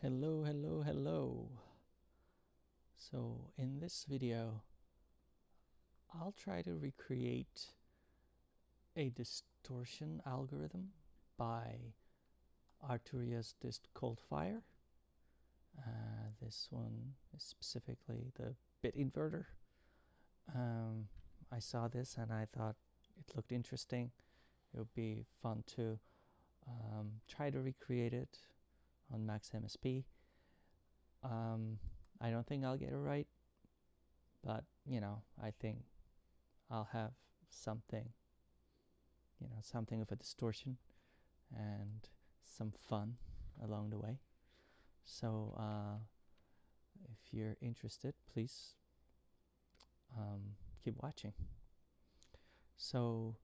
Hello, hello, hello. So in this video, I'll try to recreate a distortion algorithm by Arturia's DIST Coldfire. This one is specifically the Bit Inverter. I saw this and I thought it looked interesting. It would be fun to try to recreate it on Max MSP. I don't think I'll get it right, but I think I'll have something, something of a distortion and some fun along the way. So if you're interested, please keep watching. So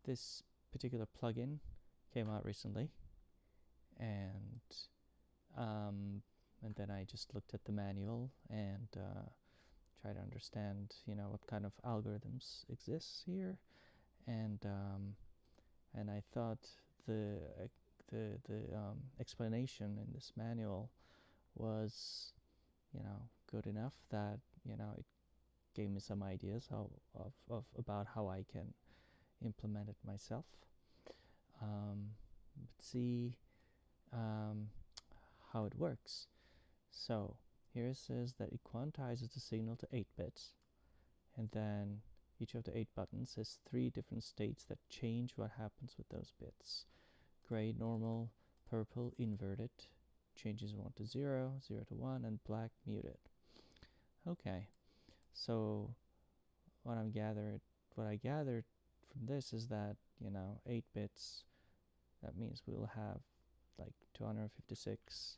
this particular plugin came out recently, and then I just looked at the manual and try to understand, what kind of algorithms exist here, and I thought the explanation in this manual was, good enough that it gave me some ideas about how I can implement it myself. Let's see how it works. So here it says that it quantizes the signal to 8 bits, and then each of the 8 buttons has 3 different states that change what happens with those bits. Gray, normal; purple, inverted; changes 1 to 0, 0 to 1, and black, muted. Okay, so what I gathered from this is that 8 bits, that means we will have like 256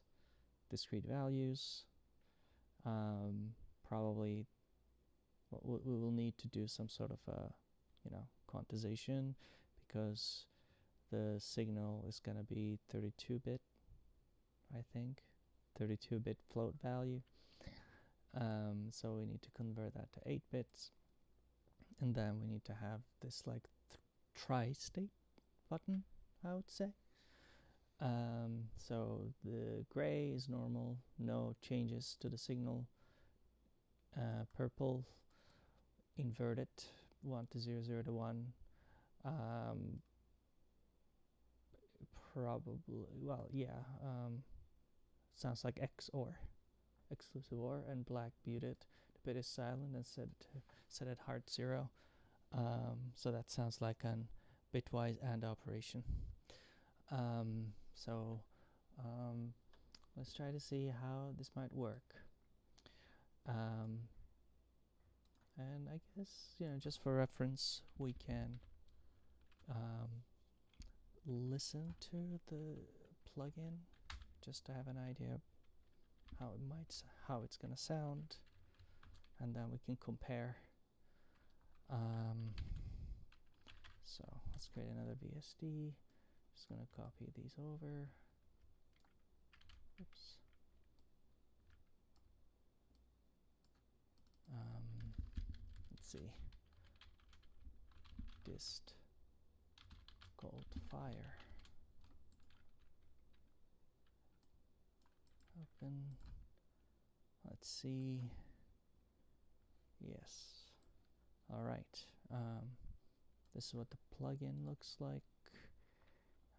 discrete values. Probably we will need to do some sort of a quantization, because the signal is going to be 32-bit, I think, 32-bit float value. So we need to convert that to 8 bits, and then we need to have this like tri-state button, I would say. So the gray is normal, no changes to the signal. Purple, inverted, 1 to 0, 0 to 1. Probably, well, yeah, sounds like XOR, exclusive OR, and black, muted. The bit is silent and set at hard 0. So that sounds like an bitwise AND operation. So let's try to see how this might work. And I guess, just for reference, we can listen to the plugin just to have an idea how it's gonna sound, and then we can compare. So let's create another VSD. Just gonna copy these over. Oops. Let's see. DIST Coldfire. Open. Let's see. Yes. All right. This is what the plugin looks like.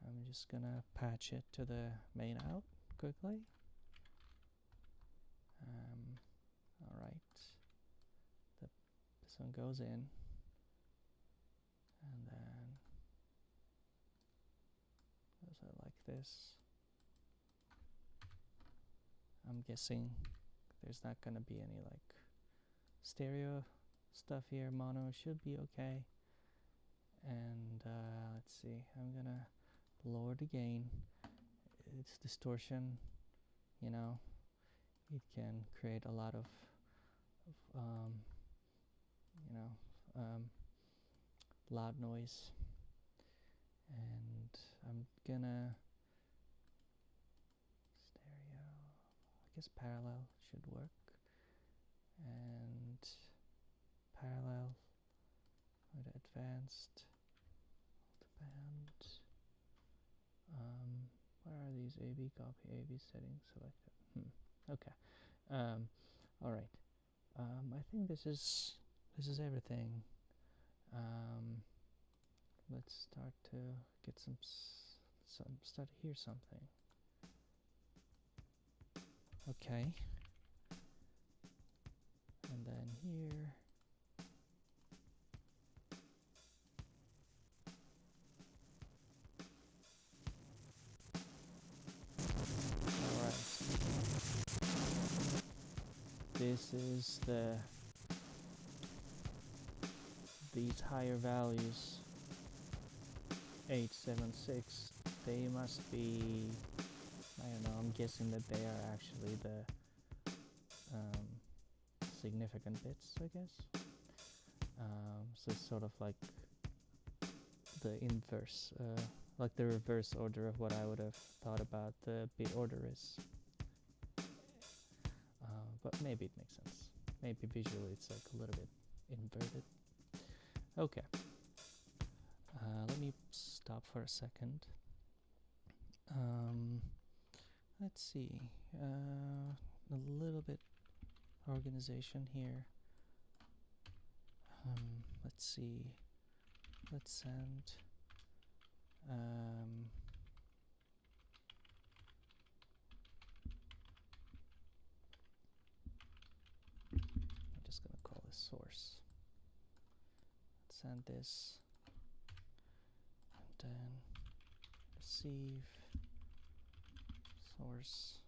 I'm just gonna patch it to the main out quickly. All right. This one goes in, and then goes out like this. I'm guessing there's not gonna be any like stereo stuff here. Mono should be okay. And let's see, I'm gonna lower the gain. It's distortion, it can create a lot of loud noise, and I'm gonna stereo, I guess parallel should work, and parallel with advanced band. Where are these? AB copy, AB settings selected. Okay. All right. I think this is everything. Let's start to get start to hear something. Okay. And then here. Alright. This is these higher values. 876. They must be, I don't know, I'm guessing that they are actually the significant bits, I guess. So it's sort of like the inverse, like the reverse order of what I would have thought about the bit order is. But maybe it makes sense. Maybe visually it's like a little bit inverted. Okay. Let me stop for a second. Let's see. A little bit organization here. Let's see. Let's send. I'm just gonna call this source. Let's send this, and then receive source.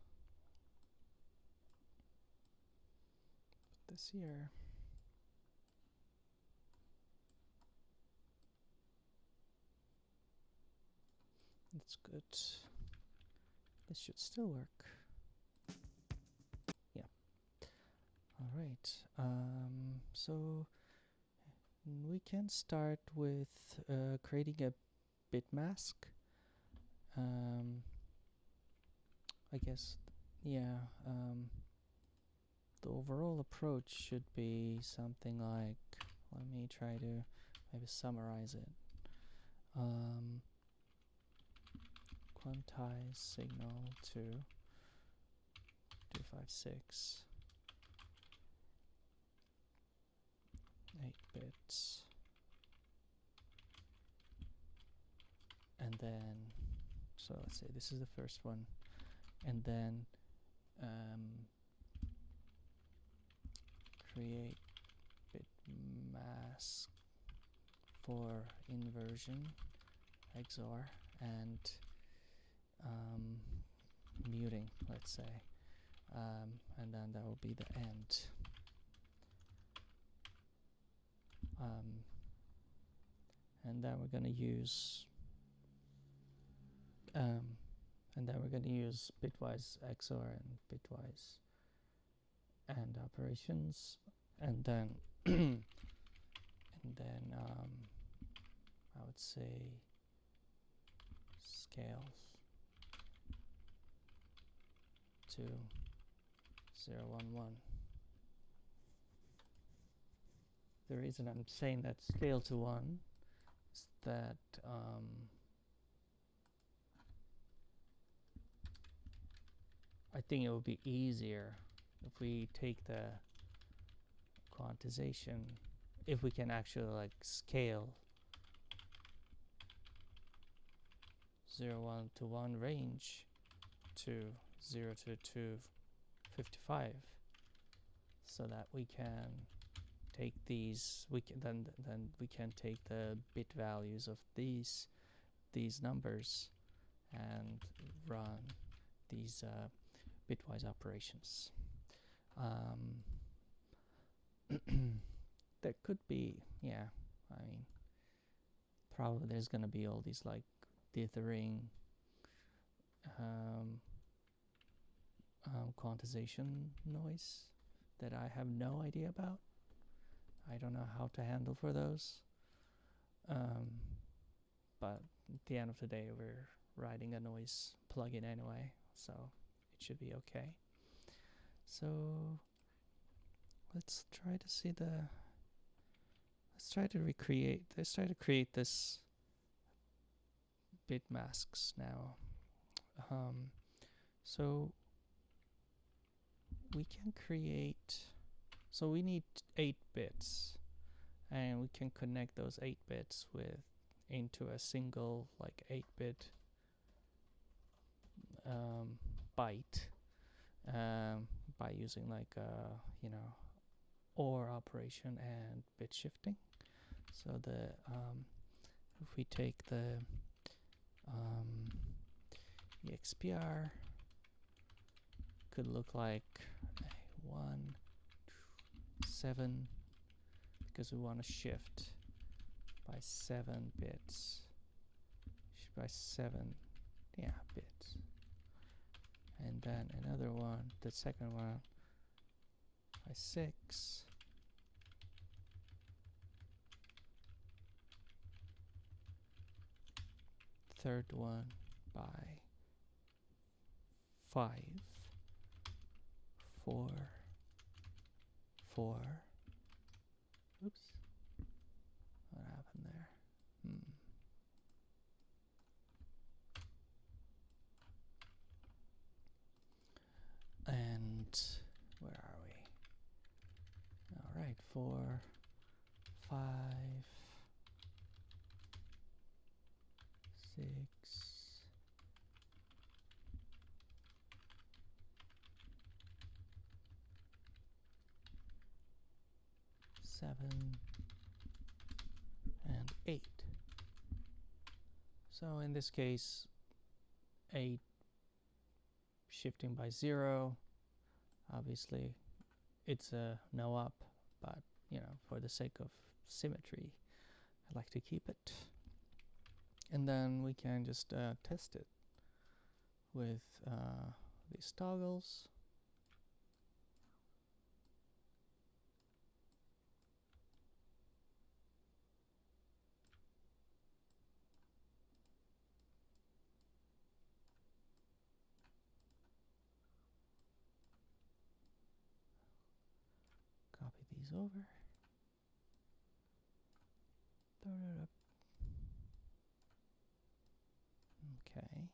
Put this here. That's good. This should still work. Yeah. All right. So we can start with creating a bit mask. I guess, yeah. The overall approach should be something like, let me try to maybe summarize it. Quantize signal to 256 8 bits, and then, so let's say this is the first one, and then create bit mask for inversion XOR and muting, let's say, and then that will be the end. And then we're going to use bitwise XOR and bitwise AND operations, and then I would say scales to 0, 1, 1. The reason I'm saying that scale to 1 is that I think it would be easier if we take the quantization, if we can actually like scale 0, 1 to 1 range to 0 to 255, so that we can take these, then we can take the bit values of these numbers and run these bitwise operations. There could be, yeah, I mean, probably there's gonna be all these like dithering quantization noise that I have no idea about. I don't know how to handle for those. But at the end of the day, we're writing a noise plugin anyway, so it should be okay. So let's try to create this bit masks now. So we can create, so we need 8 bits, and we can connect those 8 bits into a single like 8-bit byte by using like OR operation and bit shifting. So if we take the EXPR, could look like 1, 7, because we want to shift by 7 bits, by 7 bits, and then another one, the second one, by 6, third one by 5, 4, 4. Oops, what happened there? And where are we? All right, 4, 5, 6, 7, and 8. So in this case, 8 shifting by 0, obviously it's a no up, but for the sake of symmetry, I like to keep it. And then we can just test it with these toggles. Copy these over. Throw it up. Okay.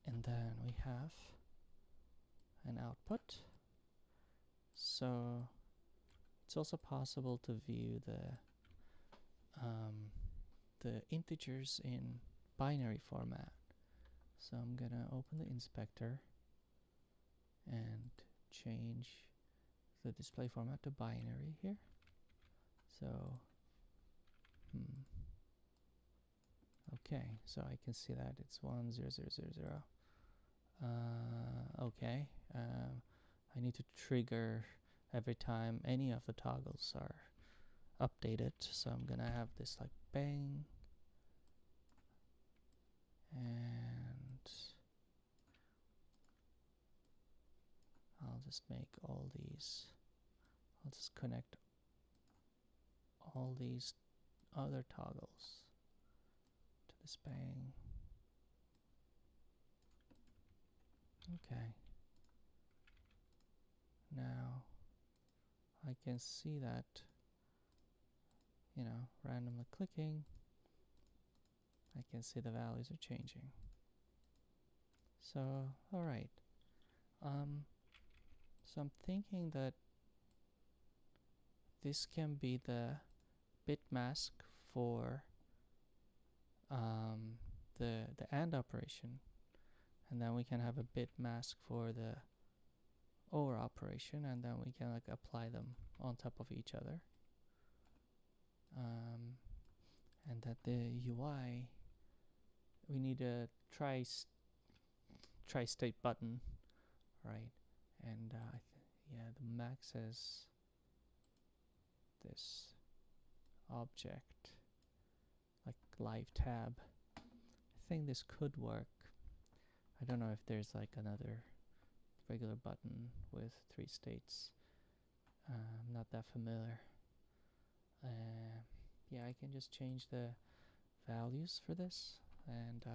And then we have an output. So it's also possible to view the integers in binary format. So I'm gonna open the inspector and change the display format to binary here. So okay, so I can see that it's 1 0 0 0 0. Okay, I need to trigger every time any of the toggles are updated, so I'm gonna have this like bang, and I'll just make all these, I'll just connect all these other toggles to this bang. Okay, now I can see that randomly clicking, I can see the values are changing. So alright, so I'm thinking that this can be the bit mask for the AND operation, and then we can have a bit mask for the OR operation, and then we can like apply them on top of each other, and that the UI, we need a tri-state button, right? And the max says this object like live tab. I think this could work. I don't know if there's like another regular button with 3 states. I'm not that familiar. Yeah, I can just change the values for this, and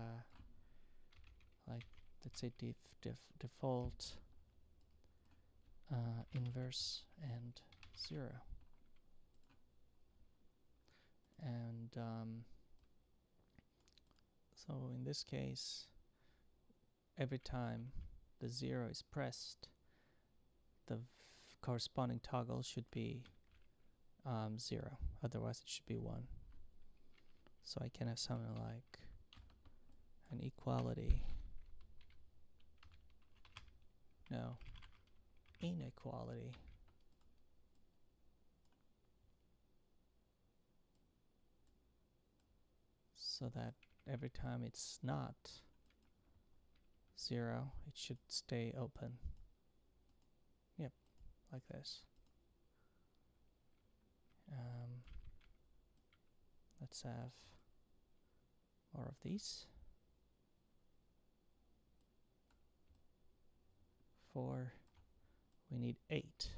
like let's say default, inverse, and 0. And so in this case every time the 0 is pressed, the corresponding toggle should be 0, otherwise it should be 1. So I can have something like an equality, no, inequality. So that every time it's not 0, it should stay open. Yep, like this. Let's have more of these. 4, we need 8.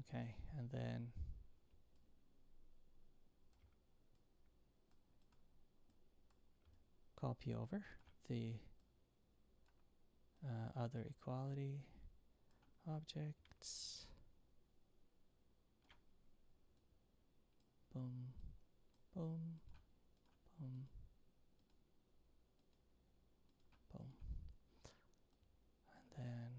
Okay, and then copy over the other equality objects. Boom, boom, boom, boom. And then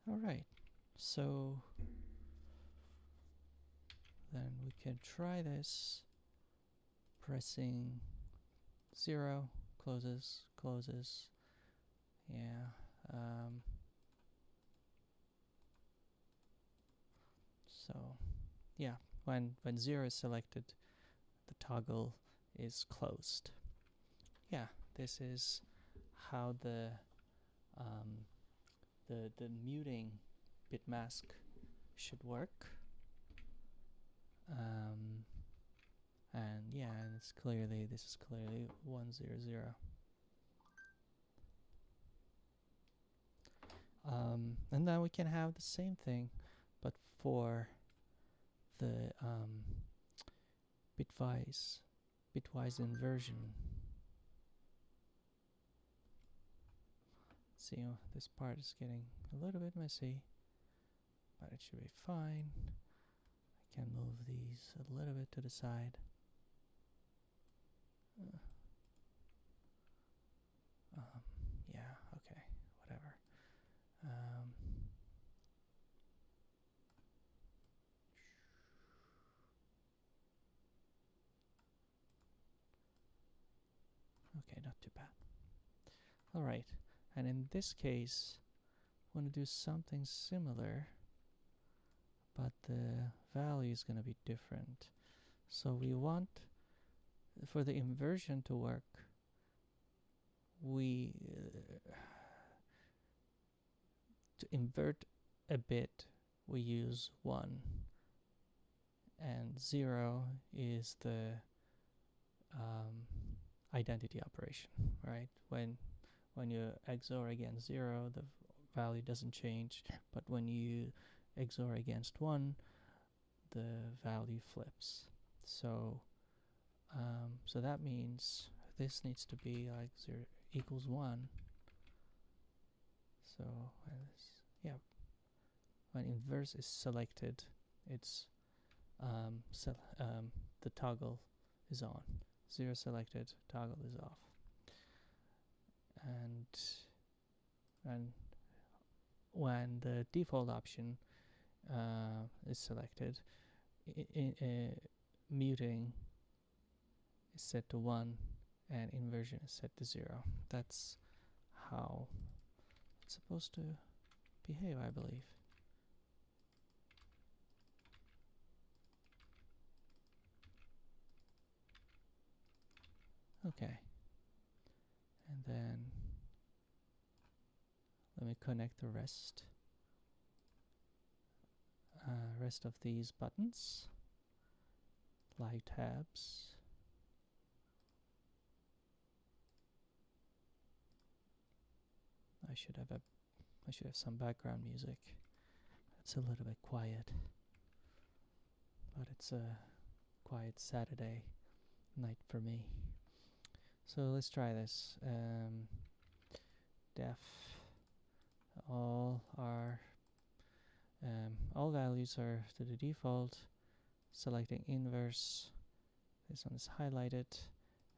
all right, so then we can try this pressing 0, closes, closes. Yeah. So yeah, when 0 is selected, the toggle is closed. Yeah, this is how the muting bit mask should work. And yeah, this is clearly 100. And then we can have the same thing, but for the bitwise inversion. See, this part is getting a little bit messy, but it should be fine. I can move these a little bit to the side. Yeah, okay, whatever. Okay, not too bad. All right, and in this case, I want to do something similar, but the value is going to be different. So we want, for the inversion to work, we to invert a bit, we use 1, and 0 is the identity operation, right? When you XOR against 0, the value doesn't change, but when you XOR against 1, the value flips. So so that means this needs to be like 0 equals 1. So yeah, when inverse is selected, it's the toggle is on. 0 selected, toggle is off. And when the default option is selected, muting is set to 1 and inversion is set to 0. That's how it's supposed to behave, I believe. Okay, and then let me connect the rest of these buttons, live tabs. I should have some background music. It's a little bit quiet, but it's a quiet Saturday night for me. So let's try this. Def all are all values are to the default. Selecting inverse, this one is highlighted,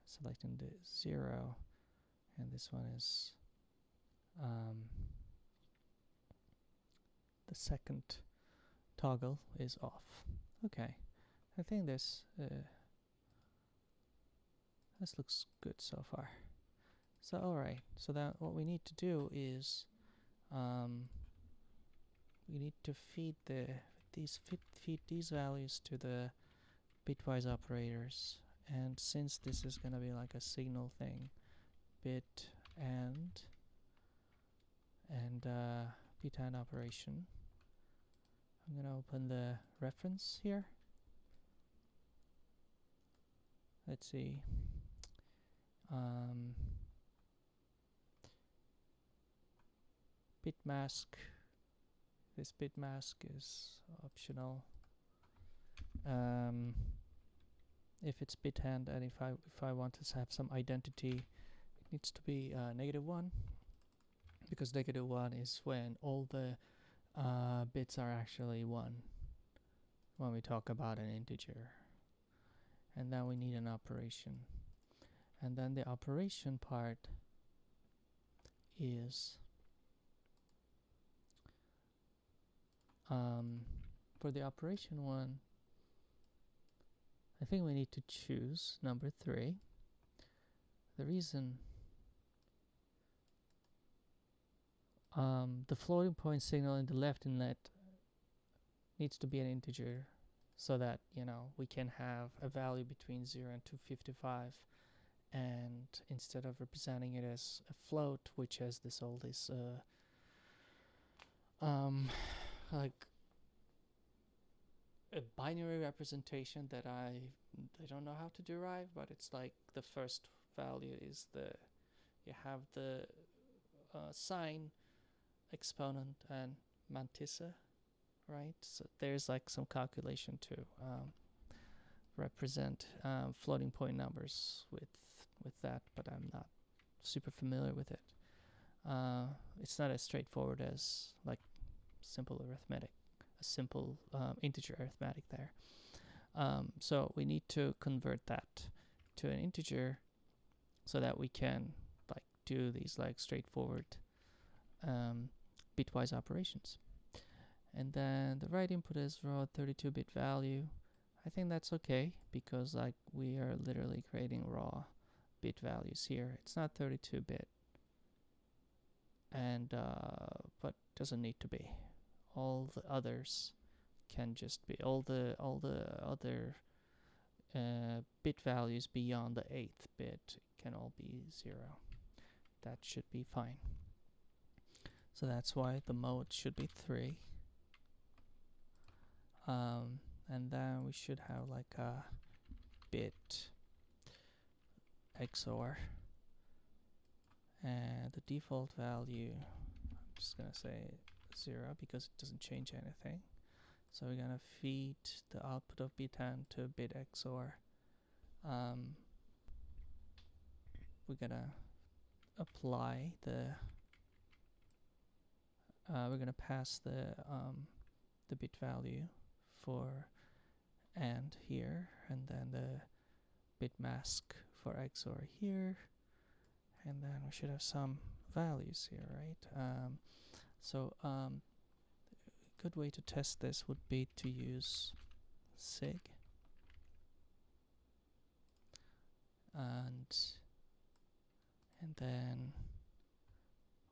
selecting the 0, and this one is the second toggle is off. Okay, I think this looks good so far. So alright, so that what we need to do is we need to feed these values to the bitwise operators, and since this is gonna be like a signal thing, bit and bit and operation, I'm gonna open the reference here. Let's see. Bit mask. This bit mask is optional. If it's bit hand, and if I want to have some identity, it needs to be -1, because -1 is when all the bits are actually 1 when we talk about an integer. And then we need an operation, and then the operation part is for the operation one, I think we need to choose number 3. The reason the floating point signal in the left inlet needs to be an integer, so that, you know, we can have a value between 0 and 255, and instead of representing it as a float, which has this all this like a binary representation that I don't know how to derive, but it's like the first value is you have the sign, exponent, and mantissa, right? So there's like some calculation to represent floating point numbers with that, but I'm not super familiar with it. It's not as straightforward as like simple arithmetic, a simple integer arithmetic there. So we need to convert that to an integer so that we can like do these like straightforward bitwise operations. And then the right input is raw 32-bit value. I think that's okay, because like we are literally creating raw bit values here. It's not 32-bit, and but doesn't need to be. All the others can just be all the other bit values beyond the 8th bit can all be 0. That should be fine. So that's why the mode should be 3. And then we should have like a bit XOR, and the default value, I'm just gonna say 0 because it doesn't change anything. So we're gonna feed the output of bit and to bit XOR. We're gonna apply the we're gonna pass the bit value for AND here, and then the bit mask for XOR here, and then we should have some values here, right? So a good way to test this would be to use sig, and then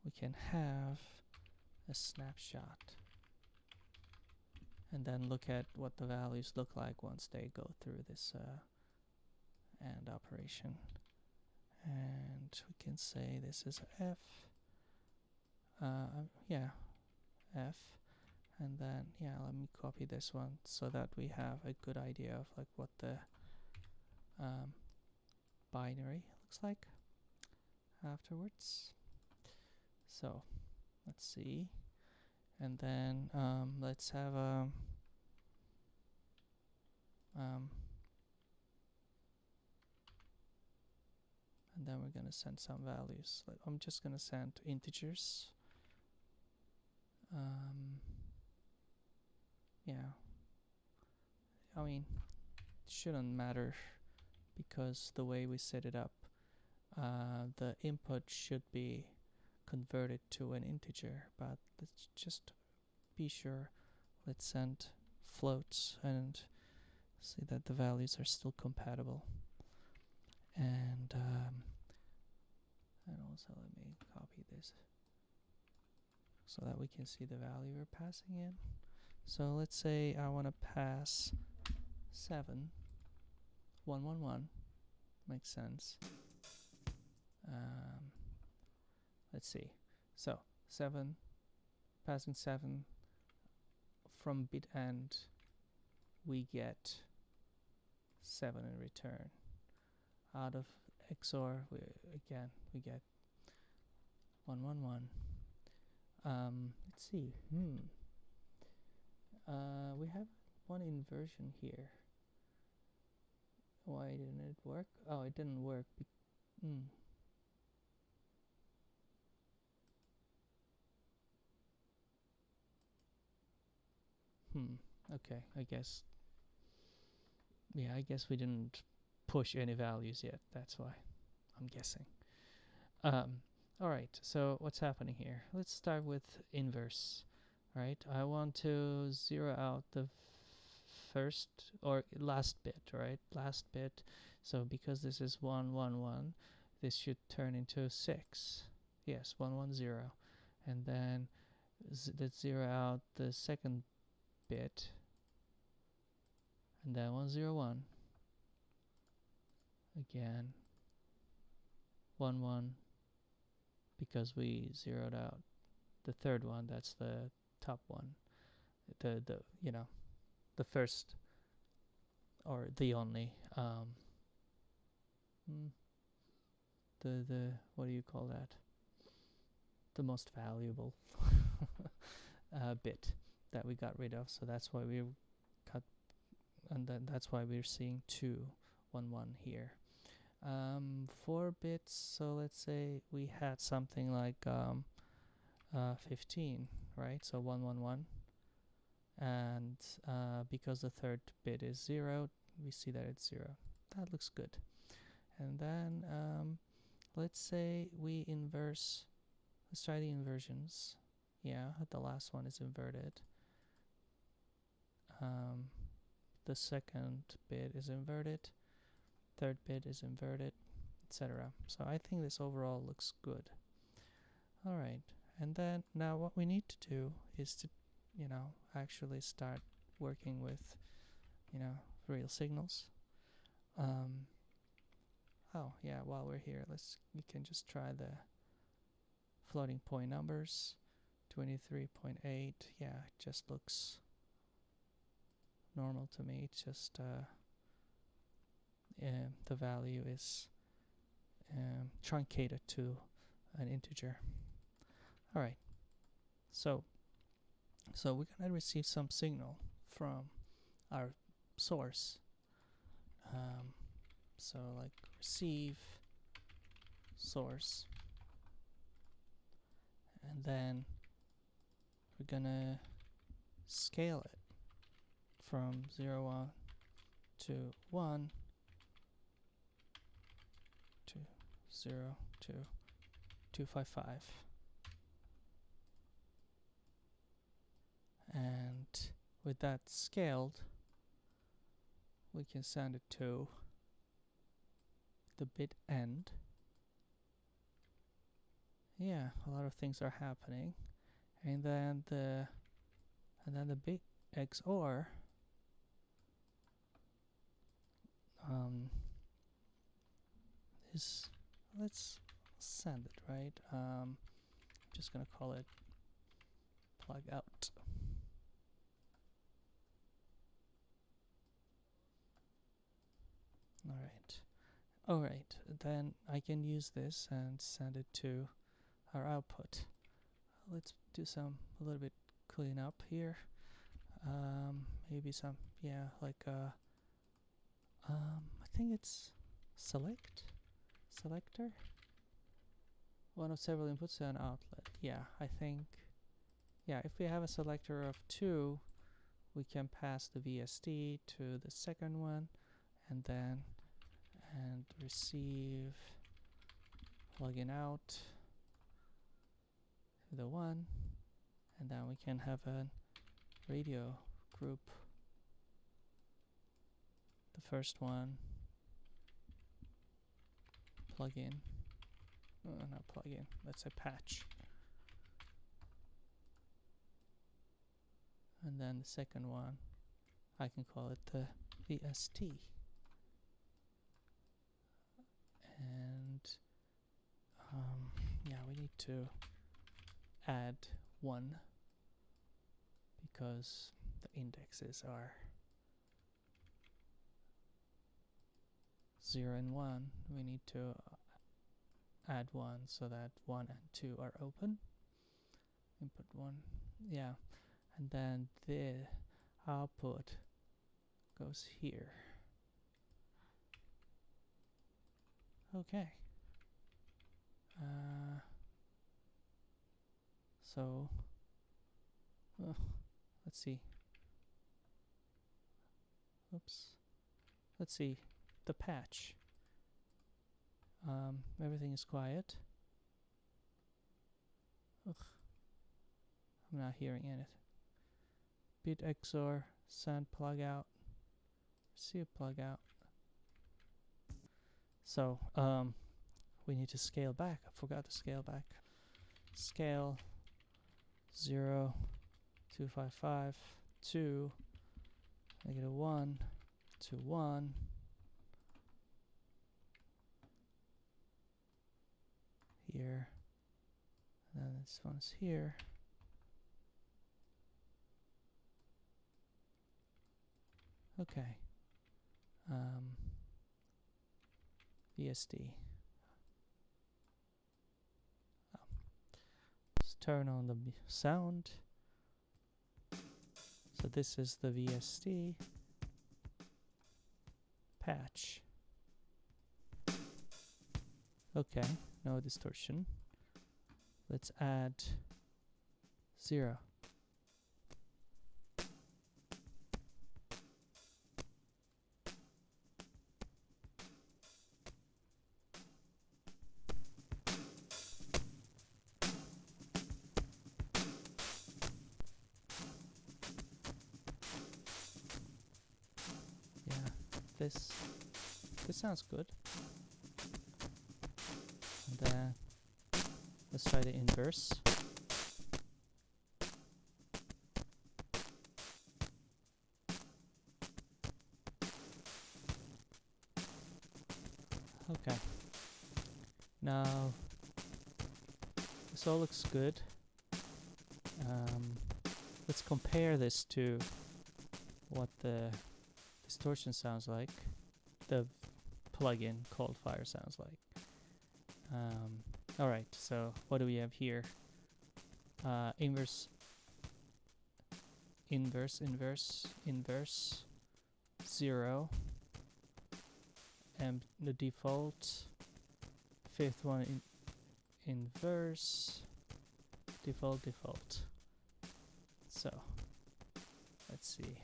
we can have a snapshot, and then look at what the values look like once they go through this AND operation. And we can say this is F, F, and then let me copy this one so that we have a good idea of like what the binary looks like afterwards. So let's see, and then let's have a and then we're gonna send some values. I'm just gonna send integers Yeah, I mean, it shouldn't matter because the way we set it up, the input should be converted to an integer, but let's just be sure. Let's send floats and see that the values are still compatible. And also let me copy this so that we can see the value we're passing in. So let's say I want to pass 7, 1, 1, 1. Makes sense. Let's see. So 7, passing 7 from bit end, we get 7 in return. Out of XOR, we get 1, 1, 1. Let's see. We have one inversion here. Why didn't it work? Oh, it didn't work. Okay, I guess. Yeah, I guess we didn't push any values yet. That's why, I'm guessing. Alright, so what's happening here? Let's start with inverse. Right, I want to zero out the first or last bit, right? Last bit. So because this is 1, 1, 1, this should turn into 6. Yes, 1, 1, 0. And then let's zero out the second bit. And then 1, 0, 1. Again, 1, 1. Because we zeroed out the third one, that's the top one. The you know, the first or the only the what do you call that? The most valuable bit that we got rid of. So that's why we cut, and then that's why we're seeing 2, 1, 1 here. 4 bits. So let's say we had something like 15, right? So 1, 1, 1. And because the third bit is 0, we see that it's 0. That looks good. And then let's say we inverse. Let's try the inversions. Yeah, the last one is inverted. The second bit is inverted. Third bit is inverted, etc. So I think this overall looks good. All right, and then now what we need to do is to, actually start working with, real signals. Oh yeah, while we're here, we can just try the floating point numbers. 23.8. Yeah, it just looks normal to me. It's just the value is truncated to an integer. All right, so we're gonna receive some signal from our source. So like receive source, and then we're gonna scale it from 0, 1 to 1 to 0 to 255. And with that scaled, we can send it to the bit end. Yeah, a lot of things are happening. And then the bit XOR is, let's send it, right? I'm just gonna call it plug out. All right, then I can use this and send it to our output. Let's do a little bit clean up here. Maybe some, like I think it's selector, one of several inputs to an outlet. Yeah, I think yeah, if we have a selector of 2, we can pass the VST to the second one, and then receive plugin out to the 1, and then we can have a radio group. The first one, plugin, not plugin, let's say patch. And then the second one, I can call it the VST. And yeah, we need to add 1 because the indexes are 0 and 1. We need to add 1 so that 1 and 2 are open. Input 1, yeah, and then the output goes here. Okay. So let's see. Oops. Let's see the patch. Everything is quiet. Ugh. I'm not hearing anything. Bit XOR, send plug out, receive plug out. So we need to scale back. I forgot to scale back. Scale 0, 255, 2, -1 to 1. Here. And then this one's here. Okay. VSD. Let's turn on the sound. So this is the VSD patch. Okay, no distortion. Let's add 0. This sounds good. And let's try the inverse. Okay. Now this all looks good. Let's compare this to what the distortion sounds like, the plugin Coldfire sounds like. Alright, so what do we have here? Inverse, 0, and the default, 5th one inverse, default. So let's see.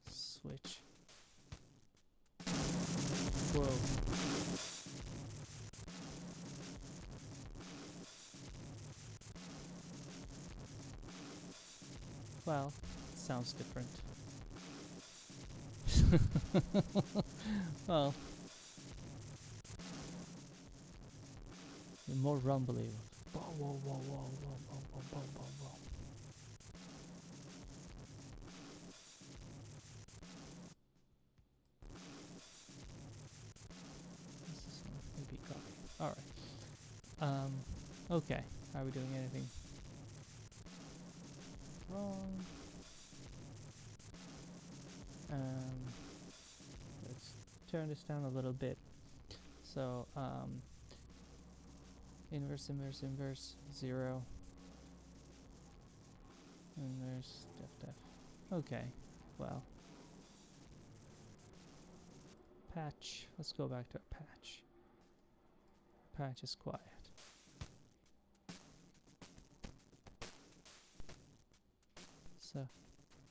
Switch. Whoa. Well, it sounds different. Well, more rumbly. Whoa, whoa, whoa, whoa, whoa, whoa, whoa, whoa, whoa, whoa. This is maybe copy. All right. Okay. Are we doing anything wrong? Let's turn this down a little bit. So inverse, 0, inverse, def. Okay, well, patch. Let's go back to our patch. Patch is quiet. So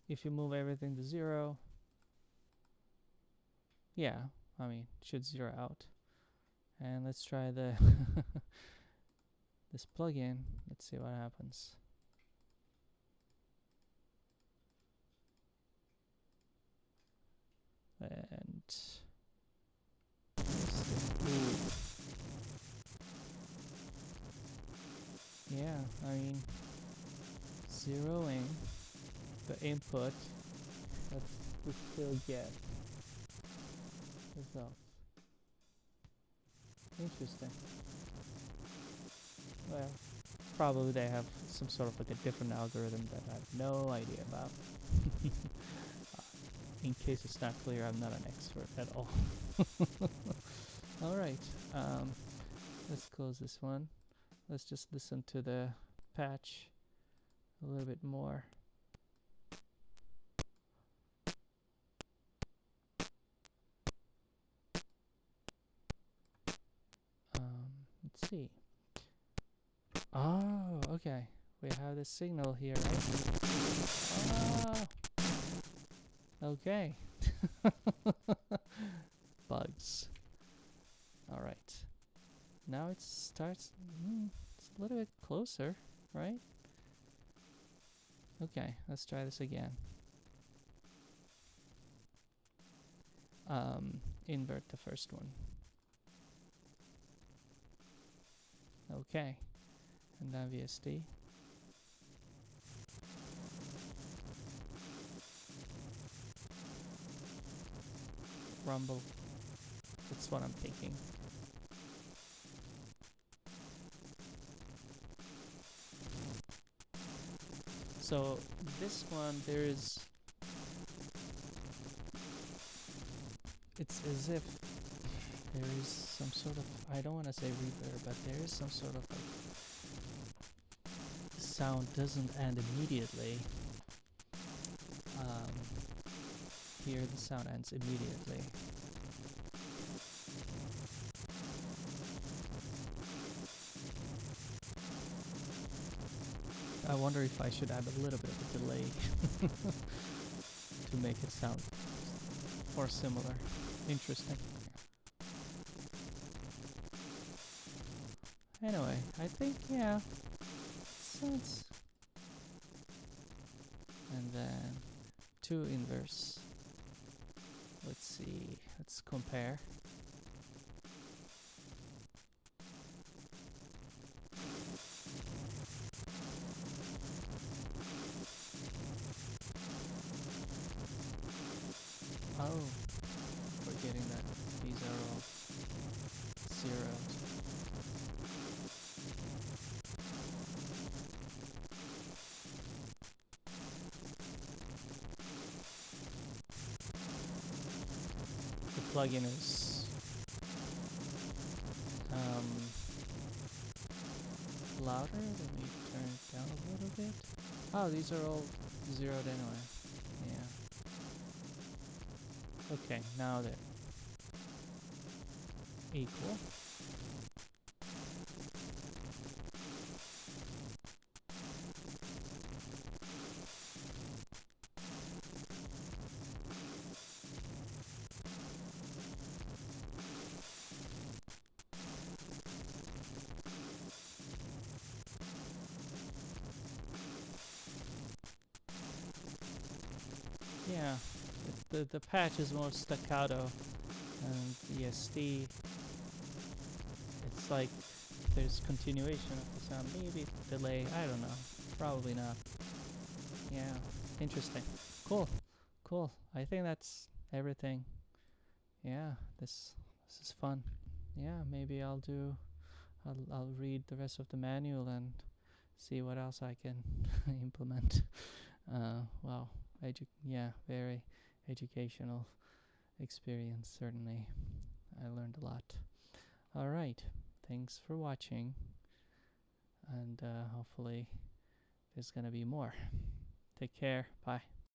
if you move everything to 0, yeah, I mean, it should 0 out. And let's try the this plugin. Let's see what happens. And yeah, I mean, zeroing the input, but we still get results. Interesting. Well, probably they have some sort of like a different algorithm that I have no idea about. In case it's not clear, I'm not an expert at all. Alright, let's close this one. Let's just listen to the patch a little bit more. Let's see. Oh, okay. We have the signal here, right? Oh, okay. Bugs. Alright. Now it starts. It's a little bit closer, right? Okay, let's try this again. Invert the first one. Okay. And then VST. Rumble. That's what I'm thinking. So this one, it's as if there is some sort of, I don't want to say reverb, but there is some sort of like, the sound doesn't end immediately. Here the sound ends immediately. I wonder if I should add a little bit of a delay to make it sound more similar. Interesting. Anyway, I think, yeah, sounds. And then 2 inverse. Let's see, let's compare. Oh, forgetting that these are all zeros. The plugin is louder. Let me turn it down a little bit. Oh, these are all zeroed anyway. Yeah. Okay, now they're equal. Yeah, the patch is more staccato, and the ST, it's like there's continuation of the sound, maybe delay, I don't know, probably not. Yeah, interesting. Cool, cool. I think that's everything. Yeah, this is fun. Yeah, maybe I'll read the rest of the manual and see what else I can implement. Wow. Yeah, very educational experience, certainly. I learned a lot. All right, thanks for watching, and hopefully there's gonna be more. Take care, bye.